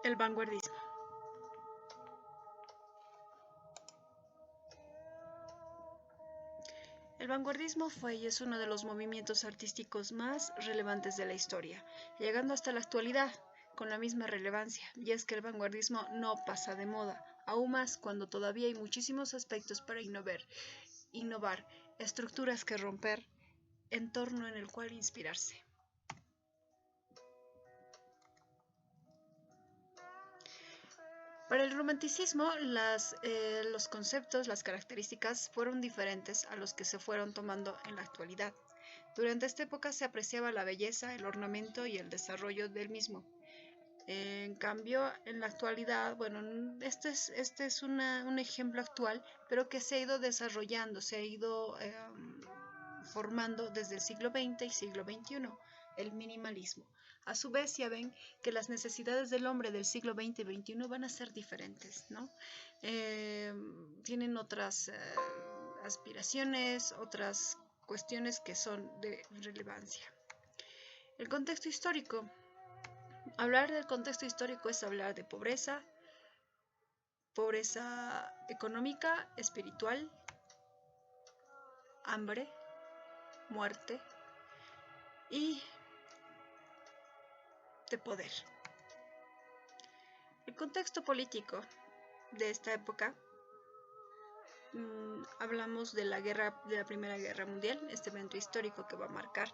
El vanguardismo. El vanguardismo fue y es uno de los movimientos artísticos más relevantes de la historia, llegando hasta la actualidad con la misma relevancia, y es que el vanguardismo no pasa de moda, aún más cuando todavía hay muchísimos aspectos para innovar, estructuras que romper, entorno en el cual inspirarse. Para el romanticismo, los conceptos, las características fueron diferentes a los que se fueron tomando en la actualidad. Durante esta época se apreciaba la belleza, el ornamento y el desarrollo del mismo. En cambio, en la actualidad, bueno, este es un ejemplo actual, pero que se ha ido desarrollando, se ha ido formando desde el siglo XX y siglo XXI, el minimalismo. A su vez, ya ven que las necesidades del hombre del siglo XX y XXI van a ser diferentes, ¿no? Tienen otras aspiraciones, otras cuestiones que son de relevancia. El contexto histórico. Hablar del contexto histórico es hablar de pobreza económica, espiritual, hambre, muerte y de poder. El contexto político de esta época, hablamos de la Primera Guerra Mundial, este evento histórico que va a marcar,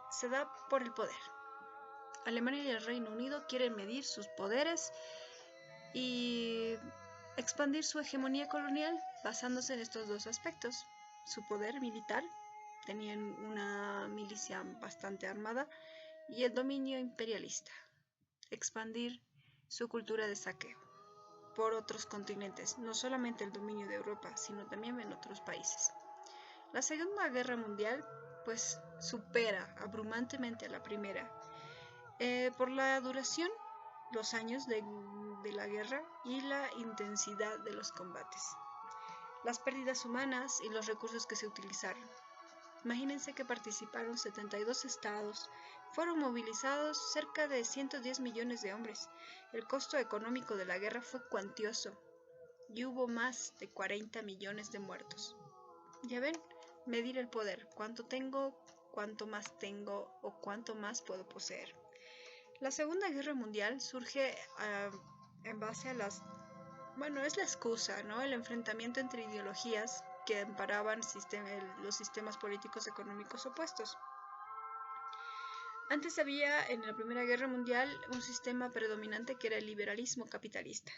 se da por el poder. Alemania y el Reino Unido quieren medir sus poderes y expandir su hegemonía colonial basándose en estos dos aspectos: su poder militar, tenían una milicia bastante armada, y el dominio imperialista, expandir su cultura de saqueo por otros continentes, no solamente el dominio de Europa, sino también en otros países. La Segunda Guerra Mundial pues supera abrumantemente a la primera, por la duración, los años de la guerra y la intensidad de los combates, las pérdidas humanas y los recursos que se utilizaron. Imagínense que participaron 72 estados, fueron movilizados cerca de 110 millones de hombres. El costo económico de la guerra fue cuantioso y hubo más de 40 millones de muertos. Ya ven, medir el poder, cuánto tengo, cuánto más tengo o cuánto más puedo poseer. La Segunda Guerra Mundial surge en base a es la excusa, ¿no? El enfrentamiento entre ideologías que amparaban los sistemas políticos económicos opuestos. Antes había en la Primera Guerra Mundial un sistema predominante que era el liberalismo capitalista.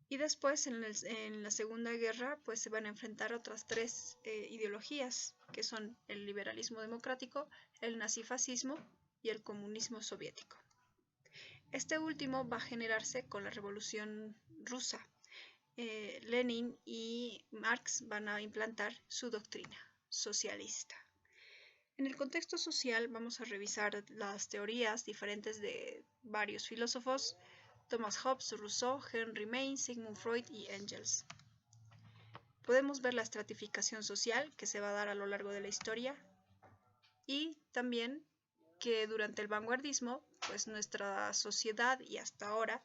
Y después en la Segunda Guerra pues se van a enfrentar otras tres ideologías, que son el liberalismo democrático, el nazifascismo y el comunismo soviético. Este último va a generarse con la Revolución Rusa. Lenin y Marx van a implantar su doctrina socialista. En el contexto social vamos a revisar las teorías diferentes de varios filósofos: Thomas Hobbes, Rousseau, Henry Maine, Sigmund Freud y Engels. Podemos ver la estratificación social que se va a dar a lo largo de la historia, y también que durante el vanguardismo, pues nuestra sociedad y hasta ahora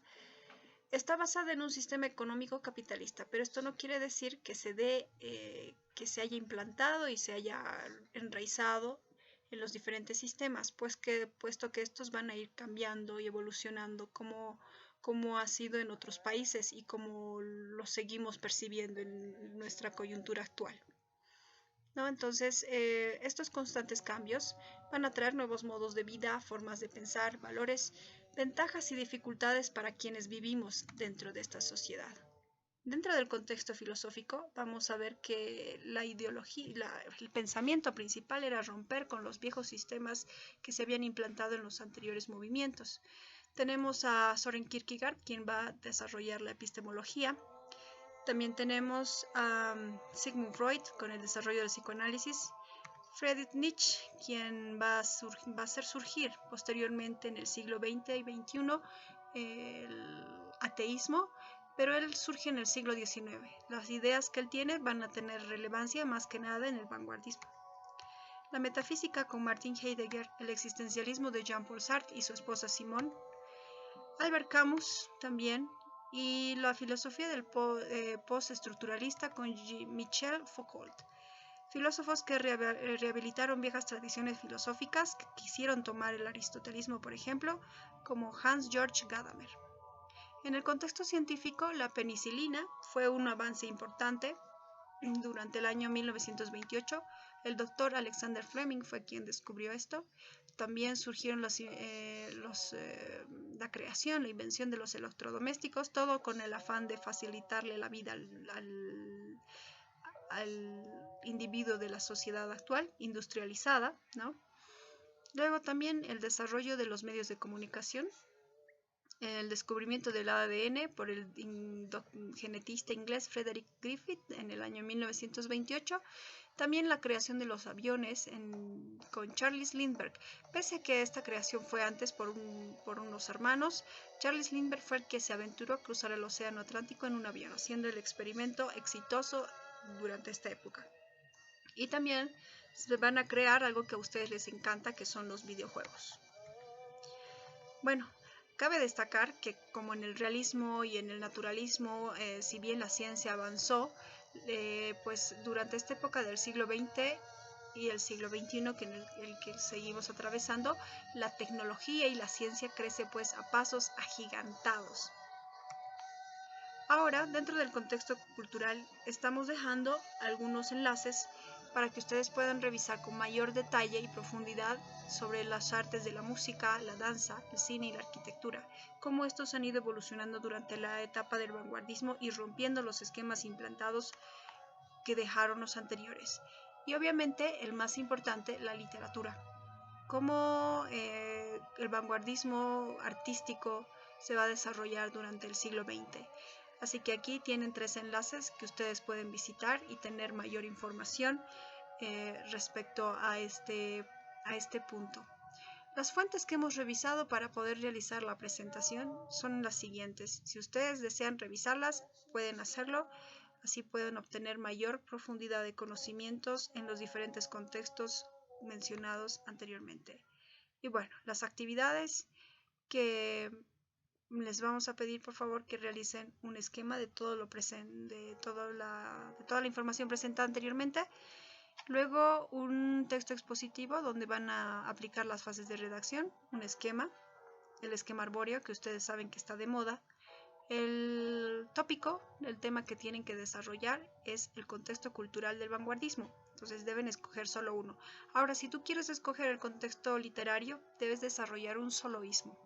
está basada en un sistema económico capitalista, pero esto no quiere decir que que se haya implantado y se haya enraizado en los diferentes sistemas, puesto que estos van a ir cambiando y evolucionando como ha sido en otros países y como lo seguimos percibiendo en nuestra coyuntura actual, ¿no? Entonces, estos constantes cambios van a traer nuevos modos de vida, formas de pensar, valores, ventajas y dificultades para quienes vivimos dentro de esta sociedad. Dentro del contexto filosófico vamos a ver que la ideología, el pensamiento principal era romper con los viejos sistemas que se habían implantado en los anteriores movimientos. Tenemos a Søren Kierkegaard, quien va a desarrollar la epistemología. También tenemos a Sigmund Freud con el desarrollo del psicoanálisis. Friedrich Nietzsche, quien va a hacer surgir posteriormente en el siglo XX y XXI el ateísmo, pero él surge en el siglo XIX. Las ideas que él tiene van a tener relevancia más que nada en el vanguardismo. La metafísica con Martin Heidegger, el existencialismo de Jean-Paul Sartre y su esposa Simone, Albert Camus también, y la filosofía del postestructuralista con Michel Foucault. Filósofos que rehabilitaron viejas tradiciones filosóficas, que quisieron tomar el aristotelismo, por ejemplo, como Hans-Georg Gadamer. En el contexto científico, la penicilina fue un avance importante. Durante el año 1928, el doctor Alexander Fleming fue quien descubrió esto. También surgieron la creación, la invención de los electrodomésticos, todo con el afán de facilitarle la vida al individuo de la sociedad actual, industrializada, ¿no? Luego también el desarrollo de los medios de comunicación, el descubrimiento del ADN por el genetista inglés Frederick Griffith en el año 1928, también la creación de los aviones con Charles Lindbergh. Pese a que esta creación fue antes por unos hermanos, Charles Lindbergh fue el que se aventuró a cruzar el océano Atlántico en un avión, haciendo el experimento exitoso durante esta época. Y también se van a crear algo que a ustedes les encanta, que son los videojuegos. Bueno, cabe destacar que como en el realismo y en el naturalismo, si bien la ciencia avanzó, pues durante esta época del siglo XX y el siglo XXI, que en el que seguimos atravesando, la tecnología y la ciencia crece pues a pasos agigantados. Ahora, dentro del contexto cultural, estamos dejando algunos enlaces para que ustedes puedan revisar con mayor detalle y profundidad sobre las artes de la música, la danza, el cine y la arquitectura, cómo estos han ido evolucionando durante la etapa del vanguardismo y rompiendo los esquemas implantados que dejaron los anteriores. Y obviamente, el más importante, la literatura. Cómo el vanguardismo artístico se va a desarrollar durante el siglo XX. Así que aquí tienen 3 enlaces que ustedes pueden visitar y tener mayor información respecto a este punto. Las fuentes que hemos revisado para poder realizar la presentación son las siguientes. Si ustedes desean revisarlas, pueden hacerlo. Así pueden obtener mayor profundidad de conocimientos en los diferentes contextos mencionados anteriormente. Y bueno, las actividades que les vamos a pedir por favor que realicen un esquema de todo lo presente, de toda la información presentada anteriormente. Luego un texto expositivo donde van a aplicar las fases de redacción, un esquema, el esquema arbóreo que ustedes saben que está de moda. El tópico, el tema que tienen que desarrollar es el contexto cultural del vanguardismo. Entonces deben escoger solo uno. Ahora, si tú quieres escoger el contexto literario, debes desarrollar un soloísmo.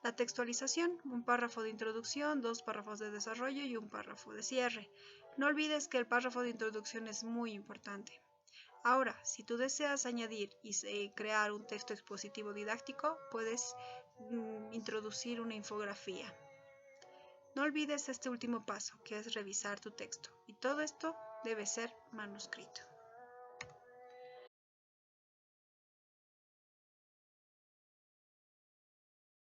La textualización, un párrafo de introducción, 2 párrafos de desarrollo y un párrafo de cierre. No olvides que el párrafo de introducción es muy importante. Ahora, si tú deseas añadir y crear un texto expositivo didáctico, puedes introducir una infografía. No olvides este último paso, que es revisar tu texto, y todo esto debe ser manuscrito.